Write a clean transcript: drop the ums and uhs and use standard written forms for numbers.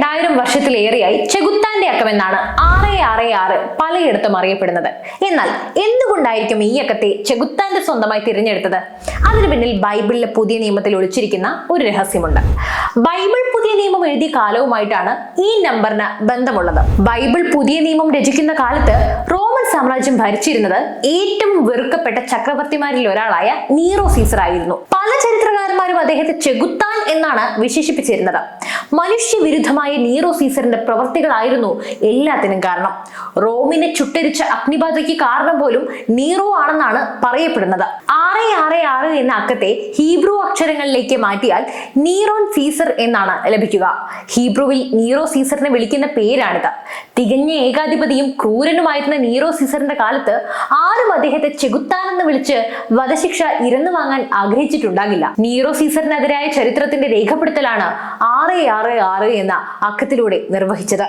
2000 വർഷത്തിലേറെയായി ചെകുത്താന്റെ അക്കമെന്നാണ് 666 പലയിടത്തും അറിയപ്പെടുന്നത്. എന്നാൽ എന്തുകൊണ്ടായിരിക്കും ഈ അക്കത്തെ ചെകുത്താന്റെ സ്വന്തമായി തിരഞ്ഞെടുത്തത്? അതിനു പിന്നിൽ ബൈബിളിലെ പുതിയ നിയമത്തിൽ ഒളിച്ചിരിക്കുന്ന ഒരു രഹസ്യമുണ്ട്. ബൈബിൾ പുതിയ നിയമം എഴുതിയ കാലവുമായിട്ടാണ് ഈ നമ്പറിന് ബന്ധമുള്ളത്. ബൈബിൾ പുതിയ നിയമം രചിക്കുന്ന കാലത്ത് റോമൻ സാമ്രാജ്യം ഭരിച്ചിരുന്നത് ഏറ്റവും വെറുക്കപ്പെട്ട ചക്രവർത്തിമാരിൽ ഒരാളായ നീറോ സീസർ ആയിരുന്നു. പല ചരിത്രകാരന്മാരും അദ്ദേഹത്തെ ചെകുത്താൻ എന്നാണ് വിശേഷിപ്പിച്ചിരുന്നത്. മനുഷ്യവിരുദ്ധമായ നീറോ സീസറിന്റെ പ്രവർത്തികളായിരുന്നു എല്ലാത്തിനും കാരണം. റോമിനെ ചുട്ടരിച്ച അഗ്നിബാധയ്ക്ക് കാരണം പോലും നീറോ ആണെന്നാണ് പറയപ്പെടുന്നത്. 666 എന്ന അക്കത്തെ ഹീബ്രു അക്ഷരങ്ങളിലേക്ക് മാറ്റിയാൽ നീറോൻ സീസർ എന്നാണ് ലഭിക്കുക. ഹീബ്രുവിൽ നീറോ സീസറിനെ വിളിക്കുന്ന പേരാണിത്. തികഞ്ഞ ഏകാധിപതിയും ക്രൂരനുമായിരുന്ന നീറോ സീസറിന്റെ കാലത്ത് ആരും അദ്ദേഹത്തെ ചെകുത്താനെന്ന് വിളിച്ച് വധശിക്ഷ ഇരന്നു വാങ്ങാൻ ആഗ്രഹിച്ചിട്ടുണ്ടാകില്ല. നീറോ സീസറിനെതിരായ ചരിത്രത്തിന്റെ രേഖപ്പെടുത്തലാണ് 666 എന്ന അക്കത്തിലൂടെ നിർവഹിച്ചത്.